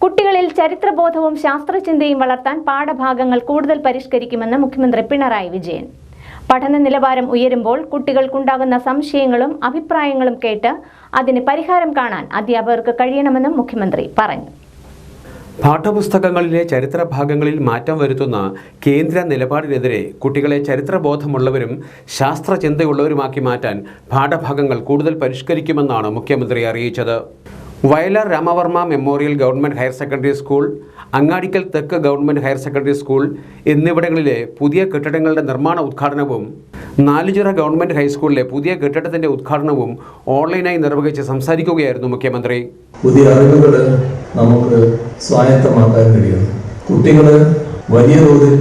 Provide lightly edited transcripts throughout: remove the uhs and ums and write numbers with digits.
കുട്ടികളിൽ ചരിത്രബോധവും ശാസ്ത്രചിന്തയും വളർത്താൻ പാഠഭാഗങ്ങൾ കൂടുതൽ പരിഷ്കരിക്കുമെന്ന് മുഖ്യമന്ത്രി പിണറായി വിജയൻ. പഠന നിലവാരം ഉയരുമ്പോൾ കുട്ടികൾക്കുണ്ടാകുന്ന സംശയങ്ങളും അഭിപ്രായങ്ങളും കേട്ട് അതിന് പരിഹാരം കാണാൻ അധ്യാപകർക്ക് കഴിയണമെന്നും മുഖ്യമന്ത്രി പറഞ്ഞു. പാഠപുസ്തകങ്ങളിലെ ചരിത്രഭാഗങ്ങളിൽ മാറ്റം വരുത്തുന്ന കേന്ദ്ര നിലപാടിനെതിരെ കുട്ടികളെ ചരിത്രബോധമുള്ളവരും ശാസ്ത്രചിന്തയുള്ളവരുമാക്കി മാറ്റാൻ പാഠഭാഗങ്ങൾ കൂടുതൽ പരിഷ്കരിക്കുമെന്നാണ് മുഖ്യമന്ത്രി അറിയിച്ചത്. Vayalar Ramavarma memorial government higher secondary school, Angadikkal തെക്ക് ഗവൺമെൻറ് ഹയർ സെക്കൻഡറി സ്കൂൾ എന്നിവിടങ്ങളിലെ പുതിയ കെട്ടിടങ്ങളുടെ നിർമ്മാണ ഉദ്ഘാടനവും നാലുചിറ ഗവൺമെൻറ് ഹൈസ്കൂളിലെ പുതിയ കെട്ടിടത്തിൻ്റെ ഉദ്ഘാടനവും ഓൺലൈനായി നിർവഹിച്ച് സംസാരിക്കുകയായിരുന്നു മുഖ്യമന്ത്രി. പുതിയ അറിവുകൾ നമുക്ക് സ്വായത്തമാക്കാൻ കഴിയും. കുട്ടികൾ വലിയ തോതിൽ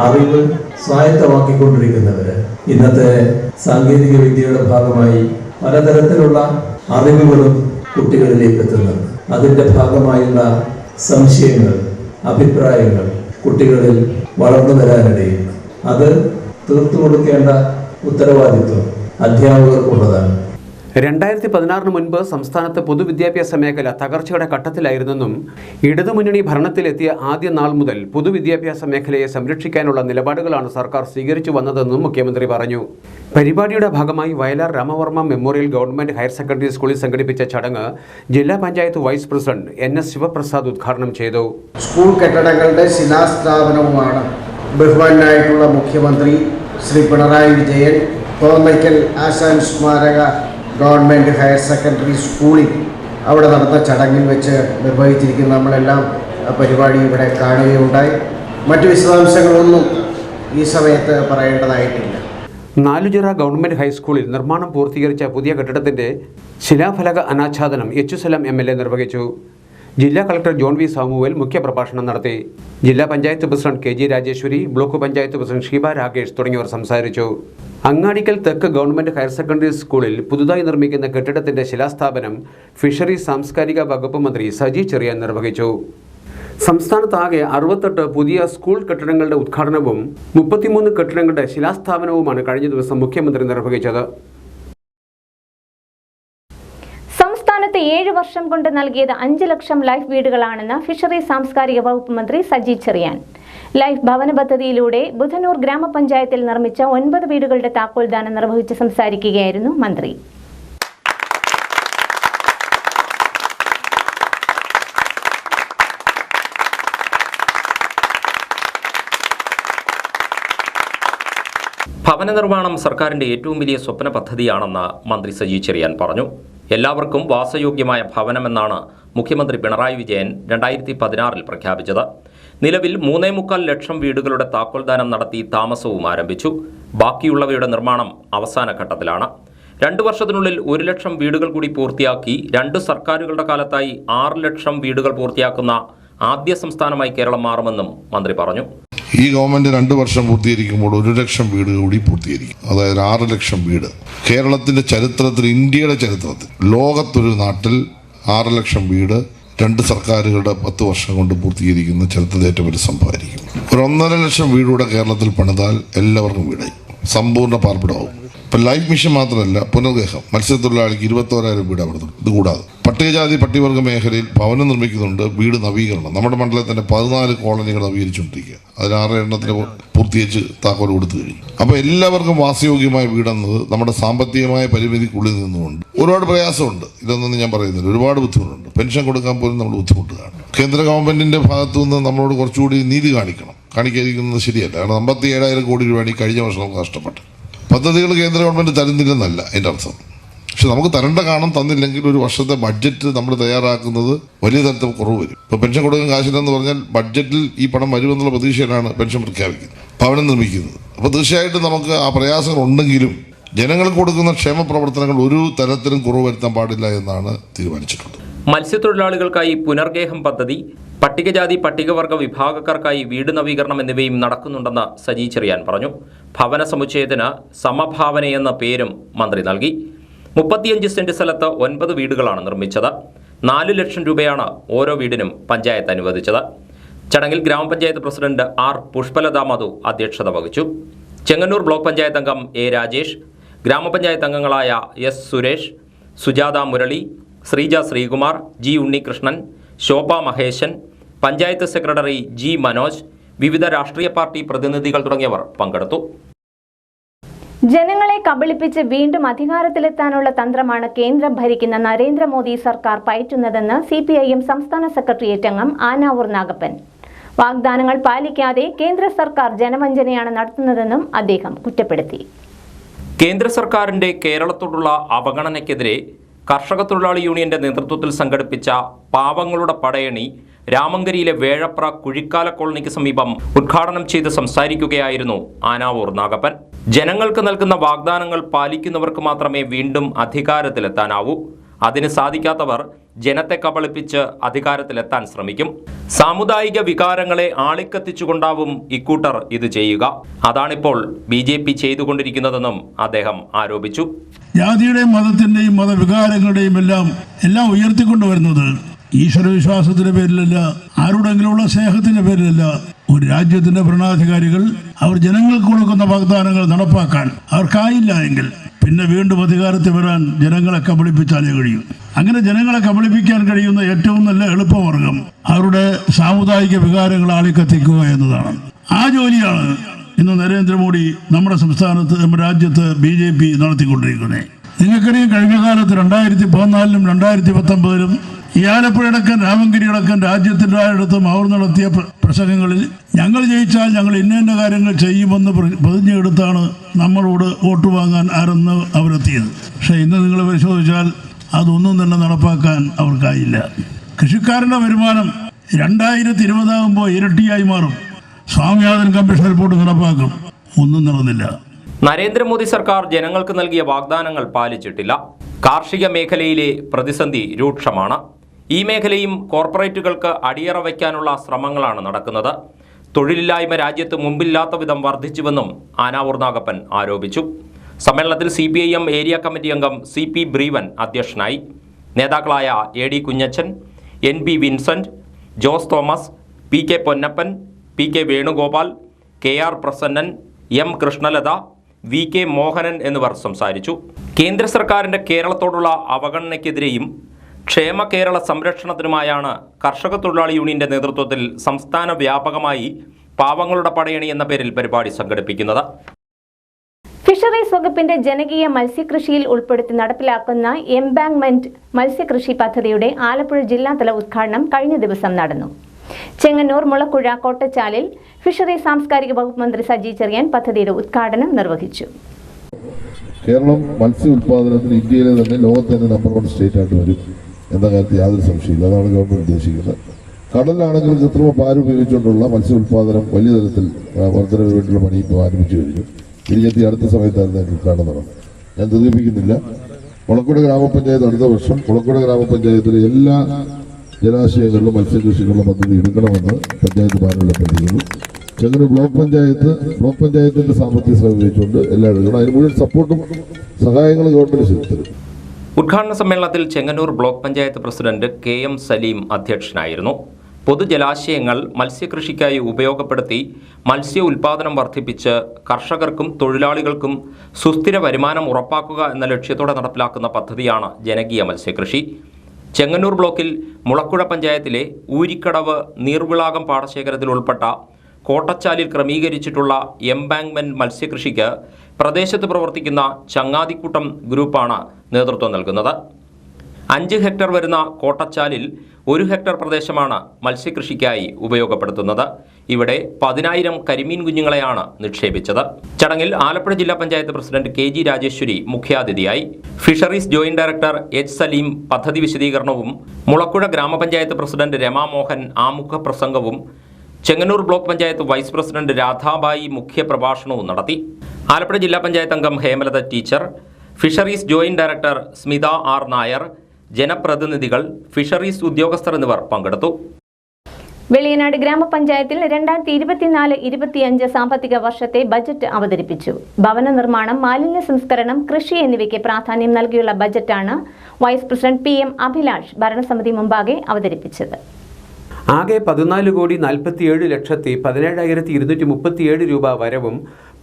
അറിവ് സ്വായത്തമാക്കിക്കൊണ്ടിരിക്കുന്നവര് ഇന്നത്തെ സാങ്കേതിക വിദ്യയുടെ ഭാഗമായി പലതരത്തിലുള്ള അറിവുകളും കുട്ടികളിലേക്ക് എത്തുന്നുണ്ട്. അതിൻ്റെ ഭാഗമായുള്ള സംശയങ്ങൾ, അഭിപ്രായങ്ങൾ കുട്ടികളിൽ വളർന്നു വരാനിടയുണ്ട്. അത് തീർത്തു കൊടുക്കേണ്ട ഉത്തരവാദിത്വം അധ്യാപകർക്കുള്ളതാണ്. 2016 മുൻപ് സംസ്ഥാനത്ത് പൊതുവിദ്യാഭ്യാസ മേഖല തകർച്ചയുടെ ഘട്ടത്തിലായിരുന്നെന്നും ഇടതുമുന്നണി ഭരണത്തിലെത്തിയ ആദ്യ നാൾ മുതൽ പൊതുവിദ്യാഭ്യാസ മേഖലയെ സംരക്ഷിക്കാനുള്ള നിലപാടുകളാണ് സർക്കാർ സ്വീകരിച്ചു വന്നതെന്നും മുഖ്യമന്ത്രി പറഞ്ഞു. പരിപാടിയുടെ ഭാഗമായി Vayalar Ramavarma memorial government higher secondary സ്കൂളിൽ സംഘടിപ്പിച്ച ചടങ്ങ് ജില്ലാ panchayat vice president NS Sivaprasad ഉദ്ഘാടനം ചെയ്തു. സ്കൂൾ കെട്ടിടങ്ങളുടെ ശിലാസ്ഥാപനവുമാണ് ബഹുമാനായിട്ടുള്ള മുഖ്യമന്ത്രി ശ്രീ പിണറായി വിജയൻ തോന്നയ്ക്കൽ ആശാൻ സ്മാരക ഗവൺമെൻറ് ഹയർ സെക്കൻഡറി സ്കൂളിൽ അവിടെ നടന്ന ചടങ്ങിൽ വെച്ച് നിർവഹിച്ചിരിക്കുന്ന നമ്മളെല്ലാം പരിപാടി ഇവിടെ കാണുകയുണ്ടായി. മറ്റു വിശദാംശങ്ങളൊന്നും ഈ സമയത്ത് പറയേണ്ടതായിട്ടില്ല. നാലുചിറ ഗവൺമെൻറ് ഹൈസ്കൂളിൽ നിർമ്മാണം പൂർത്തീകരിച്ച പുതിയ കെട്ടിടത്തിൻ്റെ ശിലാഫലക അനാച്ഛാദനം എച്ച് MLA നിർവഹിച്ചു. ജില്ലാ കളക്ടർ ജോൺ വി സാമുവേൽ മുഖ്യപ്രഭാഷണം നടത്തി. ജില്ലാ panchayat president KG Rajeshwari, block panchayat president Sheeba Rakesh തുടങ്ങിയവർ സംസാരിച്ചു. അങ്ങാടിക്കൽ തെക്ക് ഗവൺമെൻറ് ഹയർ സെക്കൻഡറി സ്കൂളിൽ പുതുതായി നിർമ്മിക്കുന്ന കെട്ടിടത്തിൻ്റെ ശിലാസ്ഥാപനം ഫിഷറീസ് സാംസ്കാരിക വകുപ്പ് മന്ത്രി സജി ചെറിയാൻ നിർവഹിച്ചു. സംസ്ഥാനത്താകെ 68 പുതിയ സ്കൂൾ കെട്ടിടങ്ങളുടെ ഉദ്ഘാടനവും 33 കെട്ടിടങ്ങളുടെ ശിലാസ്ഥാപനവുമാണ് കഴിഞ്ഞ ദിവസം മുഖ്യമന്ത്രി നിർവഹിച്ചത്. സംസ്ഥാനത്ത് 7 വർഷം കൊണ്ട് നൽകിയത് 5 ലക്ഷം ലൈഫ് വീടുകളാണെന്ന് ഫിഷറീസ് സാംസ്കാരിക വകുപ്പ് മന്ത്രി സജി ചെറിയാൻ. ലൈഫ് ഭവന പദ്ധതിയിലൂടെ ബുധനൂർ ഗ്രാമപഞ്ചായത്തിൽ നിർമ്മിച്ച 9 വീടുകളുടെ താക്കോൽദാനം നിർവഹിച്ച് സംസാരിക്കുകയായിരുന്നു മന്ത്രി. ഭവന നിർമ്മാണം സർക്കാരിൻ്റെ ഏറ്റവും വലിയ സ്വപ്ന പദ്ധതിയാണെന്ന് മന്ത്രി സജി ചെറിയാൻ പറഞ്ഞു. എല്ലാവർക്കും വാസയോഗ്യമായ ഭവനമെന്നാണ് മുഖ്യമന്ത്രി പിണറായി വിജയൻ 2016 പ്രഖ്യാപിച്ചത്. നിലവിൽ 3.25 ലക്ഷം വീടുകളുടെ താക്കോൽദാനം നടത്തി താമസവും ആരംഭിച്ചു. ബാക്കിയുള്ളവയുടെ നിർമ്മാണം അവസാന ഘട്ടത്തിലാണ്. 2 വർഷത്തിനുള്ളിൽ 1 ലക്ഷം വീടുകൾ കൂടി പൂർത്തിയാക്കി 2 സർക്കാരുകളുടെ കാലത്തായി 6 ലക്ഷം വീടുകൾ പൂർത്തിയാക്കുന്ന ആദ്യ സംസ്ഥാനമായി കേരളം മാറുമെന്നും മന്ത്രി പറഞ്ഞു. ഈ ഗവൺമെന്റ് 2 വർഷം പൂർത്തീകരിക്കുമ്പോൾ 1 ലക്ഷം വീട് കൂടി പൂർത്തീകരിക്കും. അതായത് 6 ലക്ഷം വീട്. കേരളത്തിന്റെ ചരിത്രത്തിൽ, ഇന്ത്യയുടെ ചരിത്രത്തിൽ, ലോകത്തൊരു നാട്ടിൽ 6 ലക്ഷം വീട് 2 സർക്കാരുകളുടെ 10 വർഷം കൊണ്ട് പൂർത്തീകരിക്കുന്ന ചരിത്രത്തിൽ ഏറ്റവും വലിയ സംഭവമായിരിക്കും. 1.5 ലക്ഷം വീടുകൂടെ കേരളത്തിൽ പണിതാൽ എല്ലാവർക്കും വീടായി, സമ്പൂർണ്ണ പാർപ്പിടമാവും. ഇപ്പം ലൈഫ് മിഷൻ മാത്രമല്ല, പുനർഗേഹം മത്സ്യത്തൊഴിലാളിക്ക് 21,000 വീട് അവിടെ. ഇതുകൂടാതെ പട്ടികജാതി പട്ടികവർഗ മേഖലയിൽ ഭവനം നിർമ്മിക്കുന്നുണ്ട്. വീട് നവീകരണം നമ്മുടെ മണ്ഡലത്തിൽ തന്നെ 14 കോളനികൾ നവീകരിച്ചുകൊണ്ടിരിക്കുക. അതിൽ 6 എണ്ണത്തിന് പൂർത്തീകരിച്ച് താക്കോൽ കൊടുത്തു കഴിഞ്ഞു. അപ്പോൾ എല്ലാവർക്കും വാസയോഗ്യമായ വീടെന്നത് നമ്മുടെ സാമ്പത്തികമായ പരിമിതിക്കുള്ളിൽ നിന്നുകൊണ്ട് ഒരുപാട് പ്രയാസമുണ്ട്. ഇതൊന്നും ഞാൻ പറയുന്നില്ല, ഒരുപാട് ബുദ്ധിമുട്ടുണ്ട്. പെൻഷൻ കൊടുക്കാൻ പോലും നമ്മൾ ബുദ്ധിമുട്ടുകയാണ്. കേന്ദ്ര ഗവൺമെന്റിന്റെ ഭാഗത്തു നിന്ന് നമ്മളോട് കുറച്ചുകൂടി നീതി കാണിക്കാതിരിക്കുന്നത് ശരിയല്ല. കാരണം 57,000 കോടി രൂപയാണ് ഈ കഴിഞ്ഞ വർഷം നമുക്ക് നഷ്ടപ്പെട്ടത്. പദ്ധതികൾ കേന്ദ്ര ഗവൺമെന്റ് തരുന്നില്ലെന്നല്ല എൻ്റെ അർത്ഥം. പക്ഷെ നമുക്ക് തരേണ്ട കാണും, തന്നില്ലെങ്കിൽ ഒരു വർഷത്തെ ബഡ്ജറ്റ് നമ്മൾ തയ്യാറാക്കുന്നത് വലിയ തരത്തിൽ കുറവ് വരും. ഇപ്പോൾ പെൻഷൻ കൊടുക്കാൻ കാശില്ലെന്ന് പറഞ്ഞാൽ ബഡ്ജറ്റിൽ ഈ പണം വരുമെന്നുള്ള പ്രതീക്ഷയിലാണ് പെൻഷൻ പ്രഖ്യാപിക്കുന്നത്, ഭവനം നിർമ്മിക്കുന്നത്. അപ്പോൾ തീർച്ചയായിട്ടും നമുക്ക് ആ പ്രയാസങ്ങൾ ഉണ്ടെങ്കിലും ജനങ്ങൾക്ക് കൊടുക്കുന്ന ക്ഷേമ പ്രവർത്തനങ്ങൾ ഒരു തരത്തിലും കുറവ് വരുത്താൻ പാടില്ല എന്നാണ് തീരുമാനിച്ചിട്ടുള്ളത്. മത്സ്യത്തൊഴിലാളികൾക്കായി പുനർഗേഹം പദ്ധതി, പട്ടികജാതി പട്ടികവർഗ വിഭാഗക്കാർക്കായി വീട് നവീകരണം എന്നിവയും നടക്കുന്നുണ്ടെന്ന് സജി ചെറിയാൻ പറഞ്ഞു. ഭവന സമുച്ചയത്തിന് സമഭാവനയെന്ന പേരും മന്ത്രി നൽകി. 35 സെന്റ് സ്ഥലത്ത് 9 വീടുകളാണ് നിർമ്മിച്ചത്. 4 ലക്ഷം രൂപയാണ് ഓരോ വീടിനും പഞ്ചായത്ത് അനുവദിച്ചത്. ചടങ്ങിൽ ഗ്രാമപഞ്ചായത്ത് പ്രസിഡന്റ് R പുഷ്പലത മധു അധ്യക്ഷത വഹിച്ചു. ചെങ്ങന്നൂർ ബ്ലോക്ക് പഞ്ചായത്ത് അംഗം A രാജേഷ്, ഗ്രാമപഞ്ചായത്ത് അംഗങ്ങളായ S സുരേഷ്, സുജാത മുരളി, ശ്രീജ ശ്രീകുമാർ, G ഉണ്ണികൃഷ്ണൻ, ശോഭ മഹേശൻ, പഞ്ചായത്ത് സെക്രട്ടറി ജി മനോജ്, വിവിധ രാഷ്ട്രീയ പാർട്ടി പ്രതിനിധികൾ തുടങ്ങിയവർ പങ്കെടുത്തു. ജനങ്ങളെ കബളിപ്പിച്ച് വീണ്ടും അധികാരത്തിലെത്താനുള്ള തന്ത്രമാണ് കേന്ദ്രം ഭരിക്കുന്ന നരേന്ദ്രമോദി സർക്കാർ പയറ്റുന്നതെന്ന് CPIM സംസ്ഥാന സെക്രട്ടേറിയറ്റ് അംഗം ആനാവൂർ നാഗപ്പൻ. വാഗ്ദാനങ്ങൾ പാലിക്കാതെ കേന്ദ്ര സർക്കാർ ജനവഞ്ചനയാണ് നടത്തുന്നതെന്നും അദ്ദേഹം കുറ്റപ്പെടുത്തി. കേന്ദ്ര സർക്കാരിന്റെ കേരളത്തോടുള്ള അവഗണനയ്ക്കെതിരെ കർഷക തൊഴിലാളി യൂണിയന്റെ നേതൃത്വത്തിൽ സംഘടിപ്പിച്ച പാവങ്ങളുടെ പടയണി രാമങ്കരിയിലെ വേഴപ്ര കുഴിക്കാല കോളനിക്ക് സമീപം ഉദ്ഘാടനം ചെയ്ത് സംസാരിക്കുകയായിരുന്നു ആനാവൂർ നാഗപ്പൻ. ജനങ്ങൾക്ക് നൽകുന്ന വാഗ്ദാനങ്ങൾ പാലിക്കുന്നവർക്ക് മാത്രമേ വീണ്ടും അധികാരത്തിലെത്താനാവൂ. അതിന് സാധിക്കാത്തവർ ജനത്തെ കബളിപ്പിച്ച് അധികാരത്തിലെത്താൻ ശ്രമിക്കും. സാമുദായിക വികാരങ്ങളെ ആളിക്കത്തിച്ചുകൊണ്ടാവും ഇക്കൂട്ടർ ഇത് ചെയ്യുക. അതാണിപ്പോൾ BJP ചെയ്തുകൊണ്ടിരിക്കുന്നതെന്നും അദ്ദേഹം ആരോപിച്ചു. ജാതിയുടെയും മതത്തിന്റെയും മതവികാരങ്ങളുടെയും എല്ലാം ഉയർത്തിക്കൊണ്ടുവരുന്നത് ഈശ്വരവിശ്വാസത്തിന്റെ പേരിലല്ല, ആരുടെങ്കിലുമുള്ള സ്നേഹത്തിന്റെ പേരിലല്ല. ഒരു രാജ്യത്തിന്റെ ഭരണാധികാരികൾ അവർ ജനങ്ങൾക്ക് കൊടുക്കുന്ന വാഗ്ദാനങ്ങൾ നടപ്പാക്കാൻ അവർക്കായില്ല എങ്കിൽ പിന്നെ വീണ്ടും അധികാരത്തിൽ വരാൻ ജനങ്ങളെ കബളിപ്പിച്ചാലേ കഴിയും. അങ്ങനെ ജനങ്ങളെ കബളിപ്പിക്കാൻ കഴിയുന്ന ഏറ്റവും നല്ല എളുപ്പമാർഗം അവരുടെ സാമുദായിക വികാരങ്ങൾ ആളിക്കത്തിക്കുക എന്നതാണ്. ആ ജോലിയാണ് ഇന്ന് നരേന്ദ്രമോദി നമ്മുടെ സംസ്ഥാനത്ത്, നമ്മുടെ രാജ്യത്ത് BJP നടത്തിക്കൊണ്ടിരിക്കുന്നത്. നിങ്ങൾക്കറിയാം, കഴിഞ്ഞ കാലത്ത് 2014 2019 ഈ ആലപ്പുഴയടക്കം രാമങ്കരിയടക്കം രാജ്യത്തിൻ്റെ ആയിടത്തും അവർ നടത്തിയ പ്രസംഗങ്ങളിൽ ഞങ്ങൾ ജയിച്ചാൽ ഞങ്ങൾ ഇന്ന കാര്യങ്ങൾ ചെയ്യുമെന്ന് പ്രതിജ്ഞയെടുത്താണ് നമ്മളോട് വോട്ട് വാങ്ങാൻ ആരെന്ന് അവരെത്തിയത്. പക്ഷേ ഇന്ന് നിങ്ങൾ പരിശോധിച്ചാൽ അതൊന്നും തന്നെ നടപ്പാക്കാൻ അവർക്കായില്ല. കൃഷിക്കാരൻ്റെ വരുമാനം 2020 ആകുമ്പോൾ ഇരട്ടിയായി മാറും. സ്വാമിനാഥൻ കമ്മീഷൻ റിപ്പോർട്ട് നടപ്പാക്കും, ഒന്നും നടന്നില്ല. നരേന്ദ്രമോദി സർക്കാർ ജനങ്ങൾക്ക് നൽകിയ വാഗ്ദാനങ്ങൾ പാലിച്ചിട്ടില്ല. കാർഷിക മേഖലയിലെ പ്രതിസന്ധി രൂക്ഷമാണ്. ഈ മേഖലയും കോർപ്പറേറ്റുകൾക്ക് അടിയറ വയ്ക്കാനുള്ള ശ്രമങ്ങളാണ് നടക്കുന്നത്. തൊഴിലില്ലായ്മ രാജ്യത്ത് മുമ്പില്ലാത്ത വിധം വർദ്ധിച്ചുവെന്നും ആനാവൂർ നാഗപ്പൻ ആരോപിച്ചു. സമ്മേളനത്തിൽ CPIM ഏരിയ കമ്മിറ്റി അംഗം CP ബ്രീവൻ അധ്യക്ഷനായി. നേതാക്കളായ AD Kunjachan, NB Vincent, Jose Thomas, PK Ponnappan, PK Venugopal, KR Prasannan, M Krishnalatha, VK Mohanan എന്നിവർ സംസാരിച്ചു. കേന്ദ്ര സർക്കാരിന്റെ കേരളത്തോടുള്ള അവഗണനയ്ക്കെതിരെയും ക്ഷേമ കേരള സംരക്ഷണത്തിനുമായാണ് കർഷക തൊഴിലാളി യൂണിയന്റെ നേതൃത്വത്തിൽ സംസ്ഥാന വ്യാപകമായി പാവങ്ങളുടെ പടയണി എന്ന പേരിൽ പരിപാടി സംഘടിപ്പിക്കുന്നത്. ഫിഷറീസ് വകുപ്പിന്റെ ജനകീയ മത്സ്യകൃഷിയിൽ ഉൾപ്പെടുത്തി നടപ്പിലാക്കുന്ന എംബാങ്ക്മെന്റ് മത്സ്യകൃഷി പദ്ധതിയുടെ ആലപ്പുഴ ജില്ലാതല ഉദ്ഘാടനം കഴിഞ്ഞ ദിവസം നടന്നു. ചെങ്ങന്നൂർ മുളക്കുഴ കോട്ടച്ചാലിൽ ഫിഷറീസ് സാംസ്കാരിക വകുപ്പ് മന്ത്രി സജി ചെറിയാൻ പദ്ധതിയുടെ ഉദ്ഘാടനം നിർവഹിച്ചു. കേരളം മത്സ്യ ഉൽപാദനത്തിൽ ഇന്ത്യയിലെ തന്നെ ലോകത്തെ തന്നെ നമ്പർ 1 സ്റ്റേറ്റ് ആയിട്ട് വരും എന്ന കാര്യത്തിൽ യാതൊരു സംശയമില്ല. അതാണ് ഗവൺമെന്റ് ഉദ്ദേശിക്കുന്നത്. കടലിലാണെങ്കിൽ കൃത്രിമ പാല് ഉപയോഗിച്ചുകൊണ്ടുള്ള മത്സ്യ ഉൽപാദനം വലിയ തരത്തിൽ വർധനവിന് വേണ്ടിയുള്ള പണി ഇപ്പോൾ ആരംഭിച്ചു കഴിഞ്ഞു. ഇരിഞ്ഞെത്തി അടുത്ത സമയത്തായിരുന്നു അതിന് ഉദ്ഘാടനം നടന്നത്. ഞാൻ ദീർഘിപ്പിക്കുന്നില്ല. മുളക്കുട ഗ്രാമപഞ്ചായത്ത് അടുത്ത വർഷം മുളക്കുട ഗ്രാമപഞ്ചായത്തിലെ എല്ലാ ജലാശയങ്ങളിലും മത്സ്യകൃഷിക്കുള്ള പദ്ധതി എടുക്കണമെന്ന് പഞ്ചായത്ത് പാനലിൽ അഭ്യർത്ഥിക്കുന്നു. ചെങ്ങന്നൂർ ബ്ലോക്ക് പഞ്ചായത്തിന്റെ സാമ്പത്തിക ശ്രമം ഉപയോഗിച്ചുകൊണ്ട് എല്ലാവരും അതിന് മുഴുവൻ സപ്പോർട്ടും സഹായങ്ങളും ഗവൺമെന്റ് ചെയ്തു. ഉദ്ഘാടന സമ്മേളനത്തിൽ Chengannur block panchayat president KM Saleem അധ്യക്ഷനായിരുന്നു. പൊതുജലാശയങ്ങൾ മത്സ്യകൃഷിക്കായി ഉപയോഗപ്പെടുത്തി മത്സ്യ ഉൽപാദനം വർദ്ധിപ്പിച്ച് കർഷകർക്കും തൊഴിലാളികൾക്കും സുസ്ഥിര വരുമാനം ഉറപ്പാക്കുക എന്ന ലക്ഷ്യത്തോടെ നടപ്പിലാക്കുന്ന പദ്ധതിയാണ് ജനകീയ മത്സ്യകൃഷി. ചെങ്ങന്നൂർ ബ്ലോക്കിൽ മുളക്കുഴ പഞ്ചായത്തിലെ ഊരിക്കടവ് നീർവിളാകം പാടശേഖരത്തിൽ ഉൾപ്പെട്ട കോട്ടച്ചാലിൽ ക്രമീകരിച്ചിട്ടുള്ള എംബാങ്ക്മെന്റ് മത്സ്യകൃഷിക്ക് പ്രദേശത്ത് പ്രവർത്തിക്കുന്ന ചങ്ങാതിക്കൂട്ടം ഗ്രൂപ്പാണ് നേതൃത്വം നൽകുന്നത്. 5 ഹെക്ടർ വരുന്ന കോട്ടച്ചാലിൽ 1 ഹെക്ടർ പ്രദേശമാണ് മത്സ്യകൃഷിക്കായി ഉപയോഗപ്പെടുത്തുന്നത്. ഇവിടെ 10,000 കരിമീൻ കുഞ്ഞുങ്ങളെയാണ് നിക്ഷേപിച്ചത്. ചടങ്ങിൽ ആലപ്പുഴ ജില്ലാ പഞ്ചായത്ത് പ്രസിഡന്റ് KG രാജേശ്വരി മുഖ്യാതിഥിയായി. Fisheries joint director H Saleem പദ്ധതി വിശദീകരണവും മുളക്കുഴ ഗ്രാമപഞ്ചായത്ത് പ്രസിഡന്റ് രമാമോഹൻ ആമുഖ പ്രസംഗവും Chengannur block panchayat vice president Radhabai മുഖ്യപ്രഭാഷണവും നടത്തി. ആലപ്പുഴ ജില്ലാ പഞ്ചായത്ത് അംഗം Hemalatha teacher, fisheries joint director Smitha R Nair, ജനപ്രതിനിധികൾ, ഫിഷറീസ് ഉദ്യോഗസ്ഥർ എന്നിവർ പങ്കെടുത്തു. വെളിയനാട് ഗ്രാമപഞ്ചായത്തിൽ 2024-25 സാമ്പത്തിക വർഷത്തെ ബജറ്റ് അവതരിപ്പിച്ചു. ഭവന നിർമ്മാണം, മാലിന്യ സംസ്കരണം, കൃഷി എന്നിവയ്ക്ക് പ്രാധാന്യം നൽകിയുള്ള ബജറ്റാണ് വൈസ് പ്രസിഡന്റ് PM അഭിലാഷ് ഭരണസമിതി മുമ്പാകെ അവതരിപ്പിച്ചത്. ആകെ 14,47,17,237 രൂപ വരവും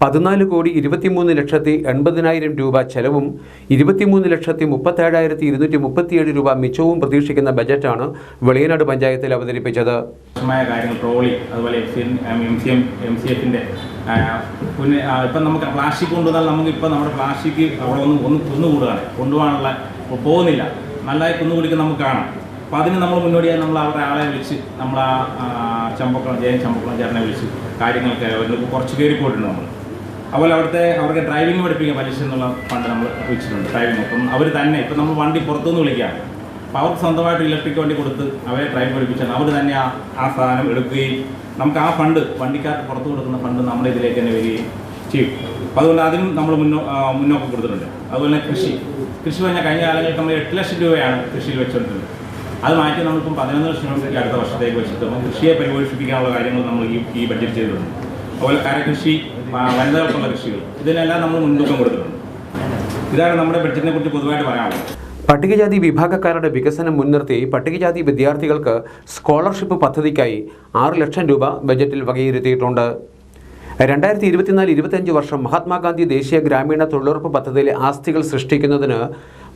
14,23,80,000 രൂപ ചെലവും 23,37,237 രൂപ മിച്ചവും പ്രതീക്ഷിക്കുന്ന ബജറ്റാണ് വെളിയനാട് പഞ്ചായത്തിൽ അവതരിപ്പിച്ചത്. കാര്യങ്ങൾ ട്രോളി, അതുപോലെ MCFിൻ്റെ പിന്നെ ഇപ്പം നമുക്ക് പ്ലാസ്റ്റിക് കൊണ്ടുവന്നാൽ നമുക്കിപ്പോൾ നമ്മുടെ പ്ലാസ്റ്റിക് അവിടെ കുന്നുകൂടുകയാണ്, കൊണ്ടുപോകാനുള്ള പോകുന്നില്ല, നല്ലതായി കുന്നുകൂടിക്ക് നമുക്ക് കാണാം. അപ്പോൾ അതിന് നമ്മൾ മുന്നോടിയായി നമ്മൾ അവരുടെ ആളെ വിളിച്ച് നമ്മൾ ജയൻ ചമ്പക്കുളം ചേട്ടനെ വിളിച്ച് കാര്യങ്ങളൊക്കെ അവർക്ക് കുറച്ച് കയറിപ്പോയിട്ടുണ്ട് നമ്മൾ. അതുപോലെ അവർക്ക് ഡ്രൈവിംഗ് പഠിപ്പിക്കാൻ പലിശ എന്നുള്ള ഫണ്ട് നമ്മൾ വെച്ചിട്ടുണ്ട് ഡ്രൈവിംഗ്. അപ്പം അവർ തന്നെ ഇപ്പം നമ്മൾ വണ്ടി പുറത്തുനിന്ന് വിളിക്കുകയാണ്, അപ്പോൾ അവർക്ക് സ്വന്തമായിട്ട് ഇലക്ട്രിക് വണ്ടി കൊടുത്ത് അവരെ ഡ്രൈവ് പഠിപ്പിച്ചാൽ അവർ തന്നെ ആ സാധനം എടുക്കുകയും നമുക്ക് ആ ഫണ്ട് വണ്ടിക്കാർക്ക് പുറത്ത് കൊടുക്കുന്ന ഫണ്ട് നമ്മുടെ ഇതിലേക്ക് തന്നെ വരികയും ചെയ്യും. അപ്പോൾ അതുകൊണ്ട് അതിനും നമ്മൾ മുന്നോക്കം കൊടുത്തിട്ടുണ്ട്. അതുപോലെ തന്നെ കൃഷി പറഞ്ഞാൽ കഴിഞ്ഞ കാലങ്ങളിൽ നമ്മൾ 8 ലക്ഷം രൂപയാണ് കൃഷിയിൽ വെച്ചിട്ടുള്ളത്. അത് മാറ്റി നമ്മളിപ്പം 11 ലക്ഷം രൂപയ്ക്ക് അടുത്ത വർഷത്തേക്ക് വെച്ചിട്ട് നമ്മൾ കൃഷിയെ പരിപോഷിപ്പിക്കാനുള്ള കാര്യങ്ങൾ നമ്മൾ ഈ ബഡ്ജറ്റ് ചെയ്തിട്ടുണ്ട്. അതുപോലെ കരകൃഷി, വനിതകൾക്കുള്ള കൃഷികൾ, ഇതിനെല്ലാം നമ്മൾ മുൻതൂക്കം കൊടുത്തിട്ടുണ്ട്. ഇതാണ് നമ്മുടെ ബഡ്ജറ്റിനെ കുറിച്ച് പൊതുവായിട്ട് പറയാനുള്ളത്. പട്ടികജാതി വിഭാഗക്കാരുടെ വികസനം മുൻനിർത്തി പട്ടികജാതി വിദ്യാർത്ഥികൾക്ക് സ്കോളർഷിപ്പ് പദ്ധതിക്കായി 6 ലക്ഷം രൂപ ബജറ്റിൽ വകയിരുത്തിയിട്ടുണ്ട്. 2024-25 വർഷം മഹാത്മാഗാന്ധി ദേശീയ ഗ്രാമീണ തൊഴിലുറപ്പ് പദ്ധതിയിലെ ആസ്തികൾ സൃഷ്ടിക്കുന്നതിന്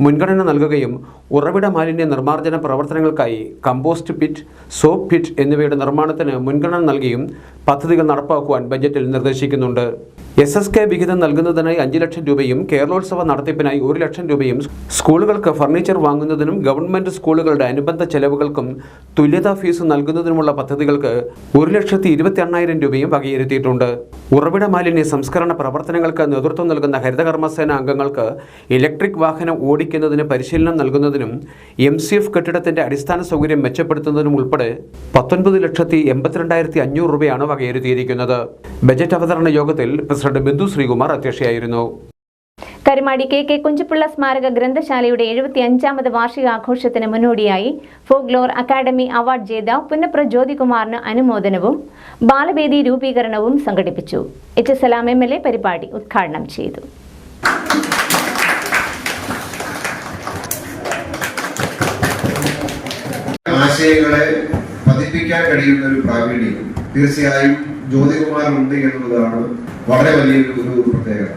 മുൻഗണന നൽകുകയും ഉറവിട മാലിന്യ നിർമ്മാർജ്ജന പ്രവർത്തനങ്ങൾക്കായി കമ്പോസ്റ്റ് പിറ്റ്, സോപ്പ് പിറ്റ് എന്നിവയുടെ നിർമ്മാണത്തിന് മുൻഗണന നൽകിയും പദ്ധതികൾ നടപ്പാക്കുവാൻ ബജറ്റിൽ നിർദ്ദേശിക്കുന്നുണ്ട്. SSK വിഹിതം നൽകുന്നതിനായി 5 ലക്ഷം രൂപയും കേരളോത്സവ നടത്തിപ്പിനായി 1 ലക്ഷം രൂപയും സ്കൂളുകൾക്ക് ഫർണിച്ചർ വാങ്ങുന്നതിനും ഗവൺമെന്റ് സ്കൂളുകളുടെ അനുബന്ധ ചെലവുകൾക്കും തുല്യതാ ഫീസ് നൽകുന്നതിനുമുള്ള പദ്ധതികൾക്ക് 1,28,000 രൂപയും വകയിരുത്തിയിട്ടുണ്ട്. ഉറവിട മാലിന്യ സംസ്കരണ പ്രവർത്തനങ്ങൾക്ക് നേതൃത്വം നൽകുന്ന ഹരിതകർമ്മസേന അംഗങ്ങൾക്ക് ഇലക്ട്രിക് വാഹനം ഓടിക്കുന്നതിന് പരിശീലനം നൽകുന്നതിനും MCF കെട്ടിടത്തിന്റെ അടിസ്ഥാന സൗകര്യം മെച്ചപ്പെടുത്തുന്നതിനും ഉൾപ്പെടെ 19,82,500 രൂപയാണ് വകയിരുത്തിയിരിക്കുന്നത്. ബജറ്റ് അവതരണ യോഗത്തിൽ പ്രസിഡന്റ് ബിന്ദു ശ്രീകുമാർ അധ്യക്ഷയായിരുന്നു. കരുമാടി KK കുഞ്ചിപ്പിള്ള സ്മാരക ഗ്രന്ഥശാലയുടെ 75ാമത് വാർഷികാഘോഷത്തിന് മുന്നോടിയായി ഫോക്ലോർ അക്കാദമി അവാർഡ് ജേതാവ് പുന്നപ്ര ജ്യോതികുമാറിന് അനുമോദനവും ബാലവേദി രൂപീകരണവും സംഘടിപ്പിച്ചു. സലാം MLA പരിപാടി ഉദ്ഘാടനം ചെയ്തു. ആശയങ്ങളെ പതിപ്പിക്കാൻ കഴിയുന്ന ഒരു പ്രാവീണ്യം തീർച്ചയായും ജ്യോതികുമാറുണ്ട് എന്നുള്ളതാണ് വളരെ വലിയൊരു പ്രത്യേകത.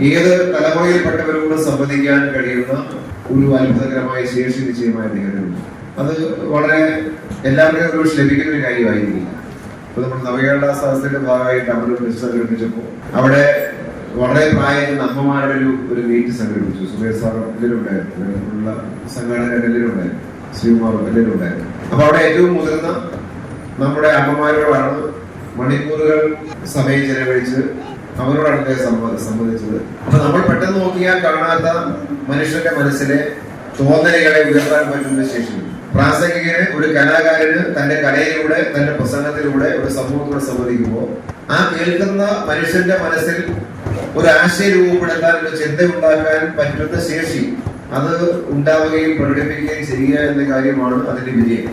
ഏത് തലമുറയിൽപ്പെട്ടവരോട് സംവദിക്കാൻ കഴിയുന്ന ഒരു അത്ഭുതകരമായ ശേഷി നിശ്ചയമായ അദ്ദേഹത്തിനുണ്ട്. അത് വളരെ എല്ലാവരുടെയും ഒരു ലഭിക്കുന്ന ഒരു കാര്യമായിരിക്കില്ല. ഇപ്പൊ നമ്മൾ നവകേരള സദസ്സിന്റെ ഭാഗമായിട്ട് അവിടെ സംഘടിപ്പിച്ചപ്പോൾ അവിടെ വളരെ പ്രായമുള്ള അമ്മമാരുടെ ഒരു മീറ്റ് സംഘടിപ്പിച്ചു. സുമേഷ് സാറും എല്ലാവരും ഉണ്ടായിരുന്നു, സംഘാടകർ എല്ലാവരും ഉണ്ടായിരുന്നു, ശ്രീകുമാറും എല്ലാവരും ഉണ്ടായിരുന്നു. അപ്പൊ അവിടെ ഏറ്റവും മുതിർന്ന നമ്മുടെ അമ്മമാരോടാണ് മണിക്കൂറുകൾ സമയം ചെലവഴിച്ച് അവരോടാണ് സംബന്ധിച്ചത്. അപ്പൊ നമ്മൾ പെട്ടെന്ന് നോക്കിയാൽ കാണാത്ത മനുഷ്യന്റെ മനസ്സിലെ തോന്നലുകളെ ഉയർത്താൻ പറ്റുന്ന ശേഷിയുണ്ട്. പ്രാസംഗികന്, ഒരു കലാകാരന് തന്റെ കലയിലൂടെ, തന്റെ പ്രസംഗത്തിലൂടെ ഒരു സമൂഹത്തോട് സംവദിക്കുമ്പോൾ ആ കേൾക്കുന്ന മനുഷ്യന്റെ മനസ്സിൽ ഒരു ആശയം രൂപപ്പെടുത്താൻ, ഒരു ചിന്ത ഉണ്ടാക്കാൻ പറ്റുന്ന ശേഷി അത് ഉണ്ടാവുകയും പ്രകടിപ്പിക്കുകയും ചെയ്യുക എന്ന കാര്യമാണ് അതിന്റെ വിജയം.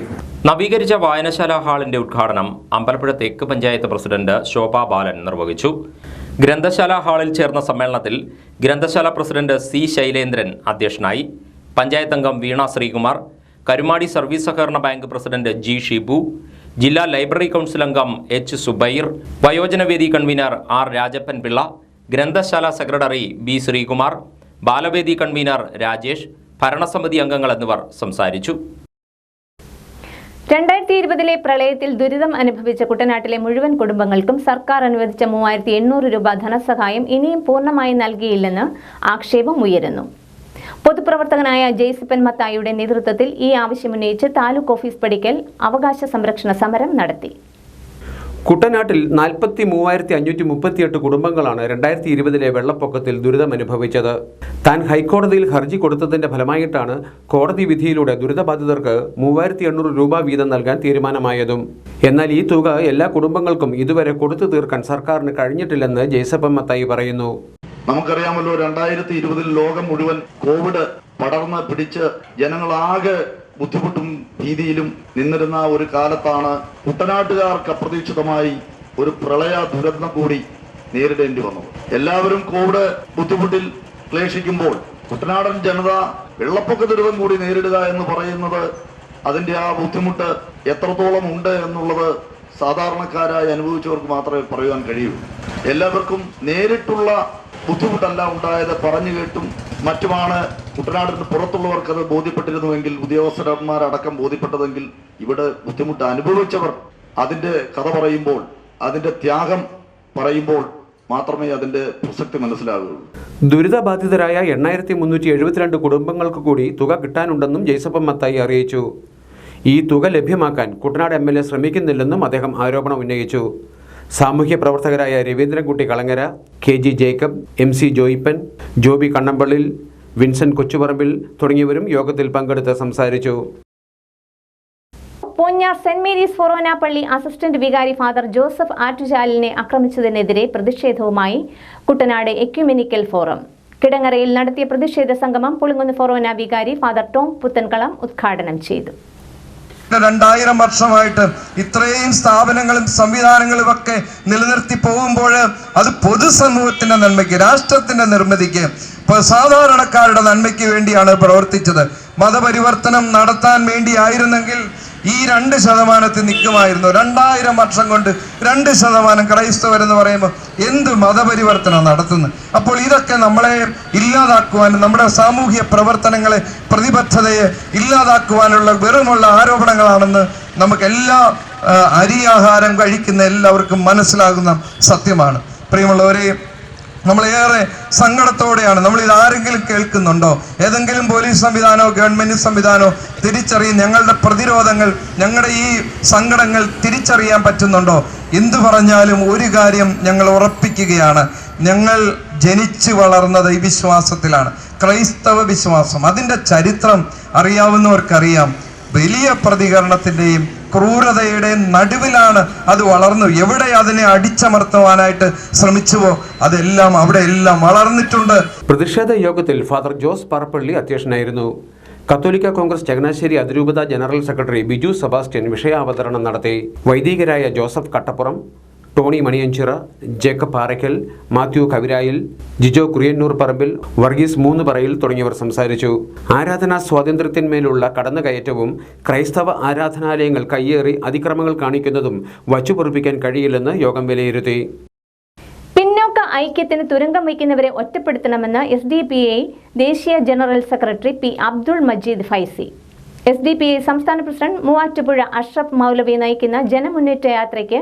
നവീകരിച്ച വായനശാല ഹാളിന്റെ ഉദ്ഘാടനം അമ്പലപ്പുഴ തെക്ക് പഞ്ചായത്ത് പ്രസിഡന്റ് ശോഭാ ബാലൻ നിർവഹിച്ചു. ഗ്രന്ഥശാല ഹാളിൽ ചേർന്ന സമ്മേളനത്തിൽ ഗ്രന്ഥശാല പ്രസിഡന്റ് C ശൈലേന്ദ്രൻ അധ്യക്ഷനായി. പഞ്ചായത്ത് അംഗം വീണ ശ്രീകുമാർ, കരുമാടി സർവീസ് സഹകരണ ബാങ്ക് പ്രസിഡന്റ് G ഷിബു, ജില്ലാ ലൈബ്രറി കൗൺസിൽ അംഗം H സുബൈർ, വയോജനവേദി കൺവീനർ R രാജപ്പൻ പിള്ള, ഗ്രന്ഥശാല സെക്രട്ടറി B ശ്രീകുമാർ, ബാലവേദി കൺവീനർ രാജേഷ്, ഭരണസമിതി അംഗങ്ങൾ എന്നിവർ സംസാരിച്ചു. 2020 പ്രളയത്തിൽ ദുരിതം അനുഭവിച്ച കുട്ടനാട്ടിലെ മുഴുവൻ കുടുംബങ്ങൾക്കും സർക്കാർ അനുവദിച്ച 3,800 രൂപ ധനസഹായം ഇനിയും പൂർണ്ണമായി നൽകിയില്ലെന്ന് ആക്ഷേപം ഉയരുന്നു. പൊതുപ്രവർത്തകനായ ജെയ്സപ്പൻ മത്തായിയുടെ നേതൃത്വത്തിൽ ഈ ആവശ്യമുന്നയിച്ച് താലൂക്ക് ഓഫീസ് പടിക്കൽ അവകാശ സംരക്ഷണ സമരം നടത്തി. കുട്ടനാട്ടിൽ 43,538 കുടുംബങ്ങളാണ് 2020 വെള്ളപ്പൊക്കത്തിൽ ദുരിതമനുഭവിച്ചത്. താൻ ഹൈക്കോടതിയിൽ ഹർജി കൊടുത്തതിന്റെ ഫലമായിട്ടാണ് കോടതി വിധിയിലൂടെ ദുരിതബാധിതർക്ക് 3,800 രൂപ വീതം നൽകാൻ തീരുമാനമായതും. എന്നാൽ ഈ തുക എല്ലാ കുടുംബങ്ങൾക്കും ഇതുവരെ കൊടുത്തു തീർക്കാൻ സർക്കാരിന് കഴിഞ്ഞിട്ടില്ലെന്ന് ജെയ്സപ്പൻ മത്തായി പറയുന്നു. നമുക്കറിയാമല്ലോ, 2020 ലോകം മുഴുവൻ കോവിഡ് പടർന്ന് പിടിച്ച് ജനങ്ങളാകെ ബുദ്ധിമുട്ടും ഭീതിയിലും നിന്നിരുന്ന ഒരു കാലത്താണ് കുട്ടനാട്ടുകാർക്ക് അപ്രതീക്ഷിതമായി ഒരു പ്രളയ ദുരന്തം കൂടി നേരിടേണ്ടി വന്നത്. എല്ലാവരും കോവിഡ് ബുദ്ധിമുട്ടിൽ ക്ലേശിക്കുമ്പോൾ കുട്ടനാടൻ ജനത വെള്ളപ്പൊക്ക ദുരിതം കൂടി നേരിടുക എന്ന് പറയുന്നത്, അതിന്റെ ആ ബുദ്ധിമുട്ട് എത്രത്തോളം ഉണ്ട് എന്നുള്ളത് സാധാരണക്കാരായി അനുഭവിച്ചവർക്ക് മാത്രമേ പറയുവാൻ കഴിയൂ. എല്ലാവർക്കും നേരിട്ടുള്ള ബുദ്ധിമുട്ടല്ല ഉണ്ടായത്, പറഞ്ഞു കേട്ടും മറ്റുമാണ് കുട്ടനാടിന് പുറത്തുള്ളവർക്ക് അത് ബോധ്യപ്പെട്ടിരുന്നുവെങ്കിൽ, ഉദ്യോഗസ്ഥന്മാരടക്കം ബോധ്യപ്പെട്ടതെങ്കിൽ ഇവിടെ ബുദ്ധിമുട്ട് അനുഭവിച്ചവർ അതിൻ്റെ കഥ പറയുമ്പോൾ, അതിൻ്റെ ത്യാഗം പറയുമ്പോൾ മാത്രമേ അതിൻ്റെ പ്രസക്തി മനസ്സിലാകുകയുള്ളൂ. ദുരിതബാധിതരായ 8372 കുടുംബങ്ങൾക്ക് കൂടി തുക കിട്ടാനുണ്ടെന്നും ജെയ്സപ്പൻ മത്തായി അറിയിച്ചു. ഈ തുക ലഭ്യമാക്കാൻ കുട്ടനാട് MLA ശ്രമിക്കുന്നില്ലെന്നും അദ്ദേഹം ആരോപണം ഉന്നയിച്ചു. സാമൂഹ്യ പ്രവർത്തകരായ Raveendrankutty Kalangara, KG Jacob, MC Joyippan, Joby Kannampallil, Vincent Kochuparambil തുടങ്ങിയവരും യോഗത്തിൽ പങ്കെടുത്ത് സംസാരിച്ചു. പൂഞ്ഞാർ സെന്റ് മേരീസ് ഫൊറോന പള്ളി അസിസ്റ്റന്റ് വികാരി ഫാദർ ജോസഫ് ആറ്റുചാലിനെ ആക്രമിച്ചതിനെതിരെ പ്രതിഷേധവുമായി കുട്ടനാട് എക്യുമെനിക്കൽ ഫോറം. കിടങ്ങറയിൽ നടത്തിയ പ്രതിഷേധ സംഗമം പുളിങ്കുന്ന് ഫൊറോന വികാരി ഫാദർ ടോം പുത്തൻകളം ഉദ്ഘാടനം ചെയ്തു. 2000 വർഷമായിട്ട് ഇത്രയും സ്ഥാപനങ്ങളും സംവിധാനങ്ങളും ഒക്കെ നിലനിർത്തി പോകുമ്പോൾ അത് പൊതുസമൂഹത്തിന്റെ നന്മയ്ക്ക്, രാഷ്ട്രത്തിന്റെ നിർമ്മിതിക്ക്, സാധാരണക്കാരുടെ നന്മയ്ക്ക് വേണ്ടിയാണ് പ്രവർത്തിച്ചത്. മതപരിവർത്തനം നടത്താൻ വേണ്ടിയായിരുന്നെങ്കിൽ ഈ 2% നിൽക്കുമായിരുന്നു. 2000 വർഷം കൊണ്ട് 2% ക്രൈസ്തവരെന്ന് പറയുമ്പോൾ എന്ത് മതപരിവർത്തനം നടത്തുന്നു? അപ്പോൾ ഇതൊക്കെ നമ്മളെ ഇല്ലാതാക്കുവാനും നമ്മുടെ സാമൂഹ്യ പ്രവർത്തനങ്ങളെ, പ്രതിബദ്ധതയെ ഇല്ലാതാക്കുവാനുള്ള വെറുമുള്ള ആരോപണങ്ങളാണെന്ന് നമുക്കെല്ലാ അരിയാഹാരം കഴിക്കുന്ന എല്ലാവർക്കും മനസ്സിലാകുന്ന സത്യമാണ്. പ്രിയമുള്ളവരെ, നമ്മളേറെ സങ്കടത്തോടെയാണ് നമ്മളിത് ആരെങ്കിലും കേൾക്കുന്നുണ്ടോ? ഏതെങ്കിലും പോലീസ് സംവിധാനമോ ഗവൺമെന്റ് സംവിധാനമോ തിരിച്ചറിയും ഞങ്ങളുടെ പ്രതിരോധങ്ങൾ, ഞങ്ങളുടെ ഈ സങ്കടങ്ങൾ തിരിച്ചറിയാൻ പറ്റുന്നുണ്ടോ? എന്തു പറഞ്ഞാലും ഒരു കാര്യം ഞങ്ങൾ ഉറപ്പിക്കുകയാണ്, ഞങ്ങൾ ജനിച്ചു വളർന്നത് ഈ വിശ്വാസത്തിലാണ്, ക്രൈസ്തവ വിശ്വാസം. അതിൻ്റെ ചരിത്രം അറിയാവുന്നവർക്കറിയാം. വലിയ പ്രതികരണത്തിൻ്റെയും ക്രൂരതയുടെയും നടുവിലാണ് അത് വളർന്നു. എവിടെ അതിനെ അടിച്ചമർത്തുവാനായിട്ട് ശ്രമിച്ചുവോ അതെല്ലാം അവിടെയെല്ലാം വളർന്നിട്ടുണ്ട്. പ്രതിഷേധ യോഗത്തിൽ ഫാദർ ജോസ് പാറപ്പള്ളി അധ്യക്ഷനായിരുന്നു. കത്തോലിക്ക കോൺഗ്രസ് ചങ്ങനാശ്ശേരി അതിരൂപത ജനറൽ സെക്രട്ടറി ബിജു സെബാസ്റ്റ്യൻ വിഷയാവതരണം നടത്തി. വൈദികരായ Joseph Kattappuram, Tony Maniyanchira, Jacob Paraykkal, Mathew Kavirayil, Jijo Kuriyannoor Parambil, Varghese Moonnuparayil തുടങ്ങിയവർ സംസാരിച്ചു. ആരാധനാ സ്വാതന്ത്ര്യത്തിന്മേലുള്ള കടന്നുകയറ്റവും ക്രൈസ്തവ ആരാധനാലയങ്ങൾ കയ്യേറി അതിക്രമങ്ങൾ കാണിക്കുന്നതും വച്ചുപൊറുപ്പിക്കാൻ കഴിയില്ലെന്ന് യോഗം വിലയിരുത്തി. പിന്നോക്ക ഐക്യത്തിന് തുരങ്കം വയ്ക്കുന്നവരെ ഒറ്റപ്പെടുത്തണമെന്ന് SDPI ദേശീയ general secretary P. Abdul Majeed Faizy. SDPI സംസ്ഥാന പ്രസിഡന്റ് മൂവാറ്റുപുഴ അഷ്റഫ് മൗലവി നയിക്കുന്ന ജനമുന്നേറ്റ യാത്രയ്ക്ക്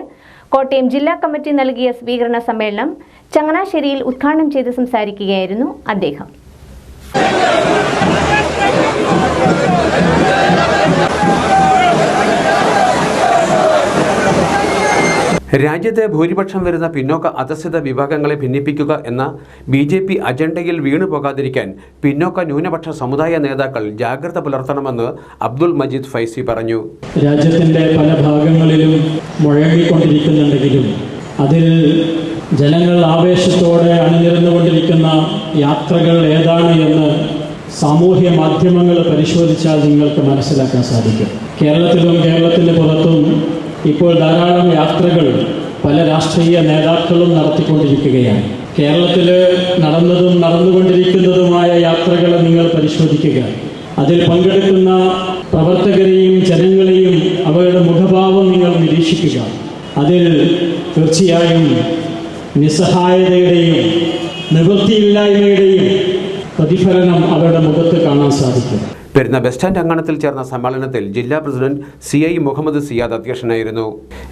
കോട്ടയം ജില്ലാ കമ്മിറ്റി നൽകിയ സ്വീകരണ സമ്മേളനം ചങ്ങനാശ്ശേരിയിൽ ഉദ്ഘാടനം ചെയ്ത് സംസാരിക്കുകയായിരുന്നു അദ്ദേഹം. രാജ്യത്തെ ഭൂരിപക്ഷം വരുന്ന പിന്നോക്ക അധസ്ഥിത വിഭാഗങ്ങളെ ഭിന്നിപ്പിക്കുക എന്ന BJP അജണ്ടയിൽ വീണുപോകാതിരിക്കാൻ പിന്നോക്ക ന്യൂനപക്ഷ സമുദായ നേതാക്കൾ ജാഗ്രത പുലർത്തണമെന്ന് അബ്ദുൾ മജീദ് ഫൈസി പറഞ്ഞു. രാജ്യത്തിൻ്റെ പല ഭാഗങ്ങളിലും മുഴങ്ങിക്കൊണ്ടിരിക്കുന്നുണ്ടെങ്കിലും അതിൽ ജനങ്ങൾ ആവേശത്തോടെ അണിനിരന്നുകൊണ്ടിരിക്കുന്ന യാത്രകൾ ഏതാണ് എന്ന് സാമൂഹ്യ മാധ്യമങ്ങൾ പരിശോധിച്ചാൽ നിങ്ങൾക്ക് മനസ്സിലാക്കാൻ സാധിക്കും. കേരളത്തിലും കേരളത്തിന് പുറത്തും ഇപ്പോൾ ധാരാളം യാത്രകൾ പല രാഷ്ട്രീയ നേതാക്കളും നടത്തിക്കൊണ്ടിരിക്കുകയാണ്. കേരളത്തിൽ നടന്നതും നടന്നുകൊണ്ടിരിക്കുന്നതുമായ യാത്രകൾ നിങ്ങൾ പരിശോധിക്കുക. അതിൽ പങ്കെടുക്കുന്ന പ്രവർത്തകരെയും ജനങ്ങളെയും അവരുടെ മുഖഭാവം നിങ്ങൾ നിരീക്ഷിക്കുക. അതിൽ തീർച്ചയായും നിസ്സഹായതയുടെയും നിവൃത്തിയില്ലായ്മയുടെയും പ്രതിഫലനം അവരുടെ മുഖത്ത് കാണാൻ സാധിക്കും. പെരുന്ന ബസ് സ്റ്റാൻഡ് അങ്കണത്തിൽ ചേർന്ന സമ്മേളനത്തിൽ ജില്ലാ പ്രസിഡന്റ് CI മുഹമ്മദ് സിയാദ് അധ്യക്ഷനായിരുന്നു.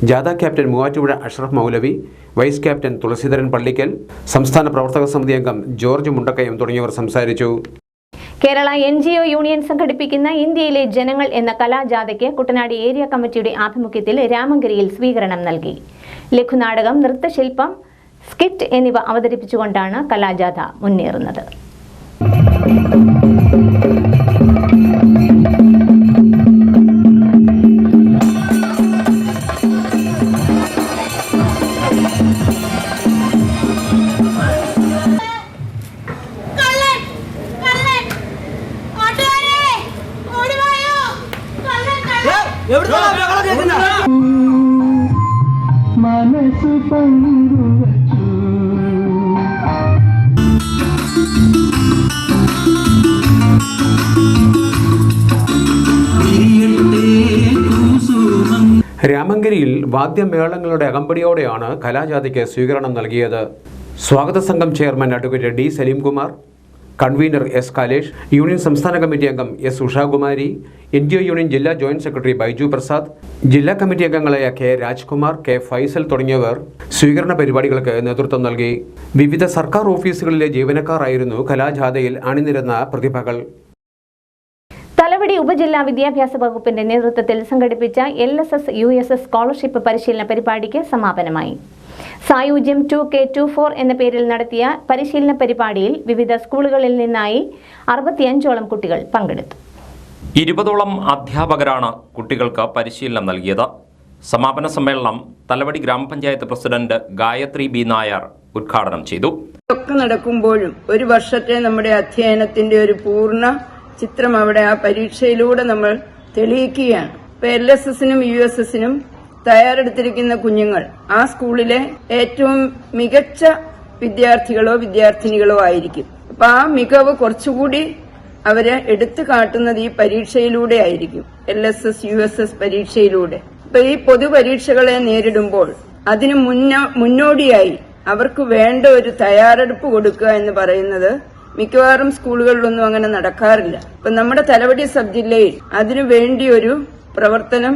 ജാഥ ക്യാപ്റ്റൻ മൂവാറ്റുപുഴ അഷ്റഫ് മൗലവി, വൈസ് ക്യാപ്റ്റൻ തുളസീധരൻ പള്ളിക്കൽ, സംസ്ഥാന പ്രവർത്തക സമിതി അംഗം ജോർജ് മുണ്ടക്കയം തുടങ്ങിയവർ സംസാരിച്ചു. കേരള NGO യൂണിയൻ സംഘടിപ്പിക്കുന്ന ഇന്ത്യയിലെ ജനങ്ങൾ എന്ന കലാജാഥയ്ക്ക് കുട്ടനാട് ഏരിയ കമ്മിറ്റിയുടെ ആഭിമുഖ്യത്തിൽ രാമങ്കരിയിൽ സ്വീകരണം നൽകി. ലഘുനാടകം, നൃത്തശില്പം, സ്കിറ്റ് എന്നിവ അവതരിപ്പിച്ചുകൊണ്ടാണ് കലാജാഥ മുന്നേറുന്നത്. മനസ്സ് പങ്കുവച്ചു രാമങ്കരിയിൽ വാദ്യമേളങ്ങളുടെ അകമ്പടിയോടെയാണ് കലാജാഥയ്ക്ക് സ്വീകരണം നൽകിയത്. സ്വാഗത സംഘം chairman advocate D. Saleemkumar, convener S Kalesh, union സംസ്ഥാന കമ്മിറ്റി അംഗം എസ് ഉഷാകുമാരി, NGO യൂണിയൻ ജില്ലാ ജോയിന്റ് സെക്രട്ടറി ബൈജു പ്രസാദ്, ജില്ലാ കമ്മിറ്റി അംഗങ്ങളായ കെ രാജ്കുമാർ, കെ ഫൈസൽ തുടങ്ങിയവർ സ്വീകരണ പരിപാടികൾക്ക് നേതൃത്വം നൽകി. വിവിധ സർക്കാർ ഓഫീസുകളിലെ ജീവനക്കാരായിരുന്നു കലാജാഥയിൽ അണിനിരന്ന പ്രതിഭകൾ. തലവടി ഉപജില്ലാ വിദ്യാഭ്യാസ വകുപ്പിന്റെ നേതൃത്വത്തിൽ സംഘടിപ്പിച്ച LSS USS സ്കോളർഷിപ്പ് പരിശീലന പരിപാടിക്ക് സമാപനമായി. സായുജ്യം 2K24 എന്ന പേരിൽ നടത്തിയ പരിശീലന പരിപാടിയിൽ വിവിധ സ്കൂളുകളിൽ നിന്നായി 65ഓളം കുട്ടികൾ പങ്കെടുത്തു. 20ഓളം അധ്യാപകരാണ് കുട്ടികൾക്ക് പരിശീലനം നൽകിയത്. സമാപന സമ്മേളനം തലവടി ഗ്രാമപഞ്ചായത്ത് പ്രസിഡന്റ് ഗായത്രി ബി നായർ ഉദ്ഘാടനം ചെയ്തു. ഒക്കെ നടക്കുമ്പോഴും ഒരു വർഷത്തെ നമ്മുടെ അധ്യയനത്തിന്റെ ഒരു പൂർണ്ണ ചിത്രം അവിടെ ആ പരീക്ഷയിലൂടെ നമ്മൾ തെളിയിക്കുകയാണ്. ഇപ്പൊ LSSനും USSനും തയ്യാറെടുത്തിരിക്കുന്ന കുഞ്ഞുങ്ങൾ ആ സ്കൂളിലെ ഏറ്റവും മികച്ച വിദ്യാർത്ഥികളോ വിദ്യാർത്ഥിനികളോ ആയിരിക്കും. അപ്പൊ ആ മികവ് കുറച്ചുകൂടി അവര് എടുത്തു കാട്ടുന്നത് ഈ പരീക്ഷയിലൂടെ ആയിരിക്കും, LSS USS പരീക്ഷയിലൂടെ. അപ്പൊ ഈ പൊതുപരീക്ഷകളെ നേരിടുമ്പോൾ അതിന് മുന്നോടിയായി അവർക്ക് വേണ്ട ഒരു തയ്യാറെടുപ്പ് കൊടുക്കുക എന്ന് പറയുന്നത് മിക്കവാറും സ്കൂളുകളിലൊന്നും അങ്ങനെ നടക്കാറില്ല. ഇപ്പൊ നമ്മുടെ തലവടി സബ് ജില്ലയിൽ അതിനു വേണ്ടി ഒരു പ്രവർത്തനം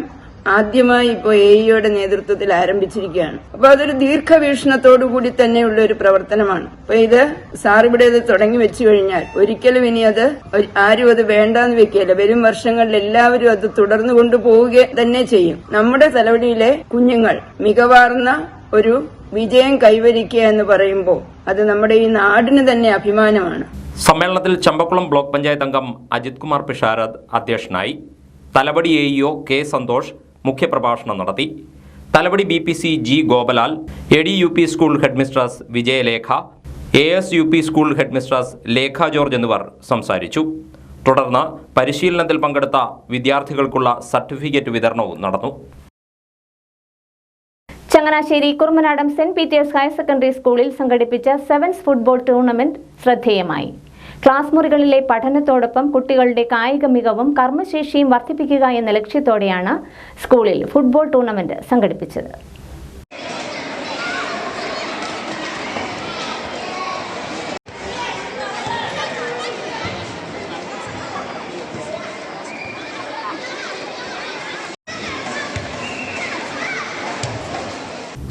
ആദ്യമായി ഇപ്പോൾ AEOയുടെ നേതൃത്വത്തിൽ ആരംഭിച്ചിരിക്കുകയാണ്. അപ്പൊ അതൊരു ദീർഘവീക്ഷണത്തോടുകൂടി തന്നെയുള്ള ഒരു പ്രവർത്തനമാണ്. അപ്പൊ ഇത് സാറിവിടെ ഇത് തുടങ്ങി വെച്ചു കഴിഞ്ഞാൽ ഒരിക്കലും ഇനി അത് ആരും അത് വേണ്ടാന്ന് വെക്കുകയില്ല. വരും വർഷങ്ങളിൽ എല്ലാവരും അത് തുടർന്നു കൊണ്ടുപോവുക തന്നെ ചെയ്യും. നമ്മുടെ തലവടിയിലെ കുഞ്ഞുങ്ങൾ മികവാർന്ന ഒരു വിജയം കൈവരിക്കുക എന്ന് പറയുമ്പോൾ അത് നമ്മുടെ ഈ നാടിന് തന്നെ അഭിമാനമാണ്. സമ്മേളനത്തിൽ ചമ്പക്കുളം ബ്ലോക്ക് പഞ്ചായത്ത് അംഗം അജിത് കുമാർ പിഷാരദ് അധ്യക്ഷനായി. തലവടി AEO K സന്തോഷ് മുഖ്യപ്രഭാഷണം നടത്തി. Thalavady BPC G Gopalal, ADUP school headmistress Vijayalekha, ASUP school headmistress Lekha George എന്നിവർ സംസാരിച്ചു. തുടർന്ന് പരിശീലനത്തിൽ പങ്കെടുത്ത വിദ്യാർത്ഥികൾക്കുള്ള സർട്ടിഫിക്കറ്റ് വിതരണവും നടന്നു. ചങ്ങനാശ്ശേരി കുറുമനാടം സെന്റ് പീറ്റേഴ്സ് ഹയർ സെക്കൻഡറി സ്കൂളിൽ സംഘടിപ്പിച്ച സെവൻസ് ഫുട്ബോൾ ടൂർണമെന്റ് ശ്രദ്ധേയമായി. ക്ലാസ് മുറികളിലെ പഠനത്തോടൊപ്പം കുട്ടികളുടെ കായിക മികവും കർമ്മശേഷിയും വർദ്ധിപ്പിക്കുക എന്ന ലക്ഷ്യത്തോടെയാണ് സ്കൂളിൽ ഫുട്ബോൾ ടൂർണമെന്റ് സംഘടിപ്പിച്ചത്.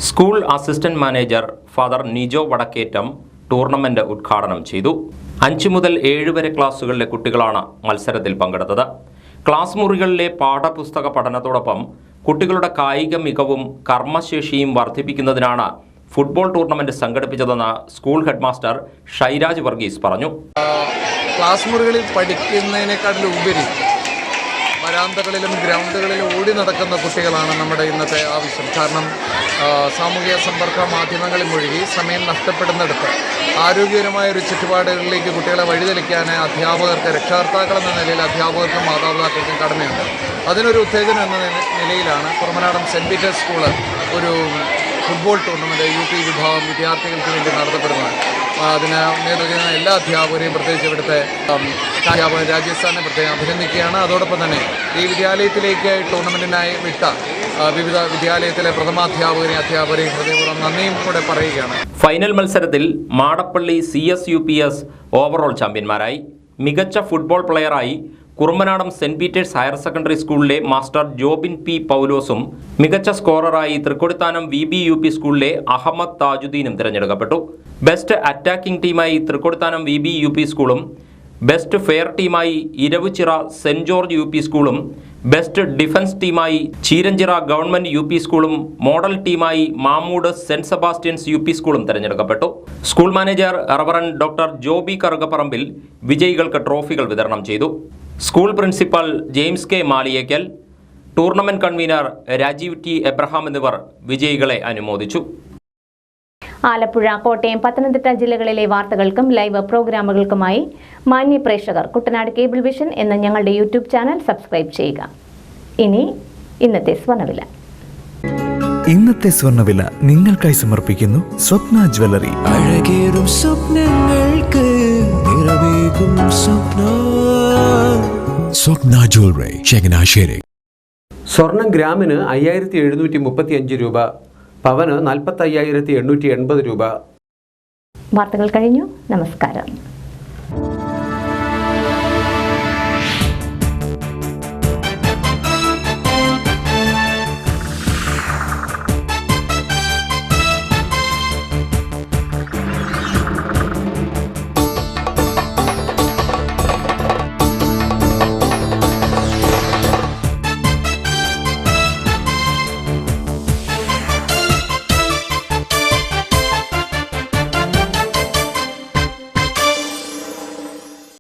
School assistant manager father Nijo Vadakkettam tournament ഉദ്ഘാടനം ചെയ്തു. 5 മുതൽ 7 വരെ ക്ലാസുകളിലെ കുട്ടികളാണ് മത്സരത്തിൽ പങ്കെടുത്തത്. ക്ലാസ് മുറികളിലെ പാഠപുസ്തക പഠനത്തോടൊപ്പം കുട്ടികളുടെ കായിക മികവും കർമ്മശേഷിയും വർദ്ധിപ്പിക്കുന്നതിനാണ് ഫുട്ബോൾ ടൂർണമെന്റ് സംഘടിപ്പിച്ചതെന്ന് സ്കൂൾ ഹെഡ്മാസ്റ്റർ ഷൈരാജ് വർഗീസ് പറഞ്ഞു. ക്ലാസ് മുറികളിൽ പഠിക്കുന്നതിനേക്കാളുപരി വരാന്തകളിലും ഗ്രൗണ്ടുകളിലും ഓടി നടക്കുന്ന കുട്ടികളാണ് നമ്മുടെ ഇന്നത്തെ ആവശ്യം. കാരണം സാമൂഹിക സമ്പർക്ക മാധ്യമങ്ങളിൽ മുഴുകി സമയം നഷ്ടപ്പെടുന്നിടത്ത് ആരോഗ്യകരമായ ഒരു ചുറ്റുപാടുകളിലേക്ക് കുട്ടികളെ വഴിതെളിക്കാൻ അധ്യാപകർക്ക്, രക്ഷകർത്താക്കളെന്ന നിലയിൽ അധ്യാപകർക്കും മാതാപിതാക്കൾക്കും കടമയുണ്ട്. അതിനൊരു ഉത്തേജനം എന്ന നിലയിലാണ് കുറുമനാടം സെന്റ് പീറ്റേഴ്സ് സ്കൂള് ഒരു ഫുട്ബോൾ ടൂർണമെൻറ്റ് UP വിഭാഗം വിദ്യാർത്ഥികൾക്ക് വേണ്ടി നടത്തപ്പെടുന്നത്. അതിന് നേതൃത്വം എല്ലാ അധ്യാപകരെയും, പ്രത്യേകിച്ച് ഇവിടുത്തെ അധ്യാപകൻ രാജസ്ഥാനെ പ്രത്യേകം അഭിനന്ദിക്കുകയാണ്. അതോടൊപ്പം തന്നെ ഈ വിദ്യാലയത്തിലേക്ക് ടൂർണമെൻറ്റിനായി വിട്ട വിവിധ വിദ്യാലയത്തിലെ പ്രഥമാധ്യാപകരെയും അധ്യാപകരെയും ഹൃദയപൂർവ്വം നന്ദിയും കൂടെ പറയുകയാണ്. ഫൈനൽ മത്സരത്തിൽ മാടപ്പള്ളി CSUPS ഓവറോൾ ചാമ്പ്യന്മാരായി. മികച്ച ഫുട്ബോൾ പ്ലെയറായി കുറുമനാടം സെന്റ് പീറ്റേഴ്സ് ഹയർ സെക്കൻഡറി സ്കൂളിലെ മാസ്റ്റർ ജോബിൻ P പൗലോസും മികച്ച സ്കോററായി തൃക്കൊടിത്താനം VBUP സ്കൂളിലെ അഹമ്മദ് താജുദ്ദീനും തിരഞ്ഞെടുക്കപ്പെട്ടു. ബെസ്റ്റ് അറ്റാക്കിംഗ് ടീമായി തൃക്കൊടിത്താനം VBUP സ്കൂളും, ബെസ്റ്റ് ഫെയർ ടീമായി ഇരവുച്ചിറ സെന്റ് ജോർജ് UP സ്കൂളും, ബെസ്റ്റ് ഡിഫൻസ് ടീമായി ചീരഞ്ചിറ ഗവൺമെന്റ് UP സ്കൂളും, മോഡൽ ടീമായി മാമൂട് സെന്റ് സെബാസ്റ്റ്യൻസ് UP സ്കൂളും തിരഞ്ഞെടുക്കപ്പെട്ടു. School manager reverend doctor Joby Karukaparambil വിജയികൾക്ക് ട്രോഫികൾ വിതരണം ചെയ്തു. School principal James K Maliyekkal, tournament convener Rajeev T Abraham എന്നിവർ വിജയികളെ അനുമോദിച്ചു. ആലപ്പുഴ, കോട്ടയം, പത്തനംതിട്ട ജില്ലകളിലെ വാർത്തകൾക്കും ലൈവ് പ്രോഗ്രാമുകൾക്കുമായി മാന്യ പ്രേക്ഷകർ കുട്ടനാട് കേബിൾ വിഷൻ എന്ന ഞങ്ങളുടെ യൂട്യൂബ് ചാനൽ സബ്സ്ക്രൈബ് ചെയ്യുക. ഇനി ഇന്നത്തെ സ്വർണ്ണവില. ഇന്നത്തെ സ്വർണ്ണവില നിങ്ങൾക്കായി സമർപ്പിക്കുന്നു സ്വപ്ന ജ്വല്ലറി. അഴകേറും സ്വപ്നങ്ങൾക്ക് നിറവേകും സ്വപ്ന ജ്വല്ലറി, ചങ്ങനാശ്ശേരി. സ്വർണം ഗ്രാമിന് 5735 രൂപ, പവന് 45,880 രൂപ. വാർത്തകൾ കഴിഞ്ഞു. നമസ്കാരം.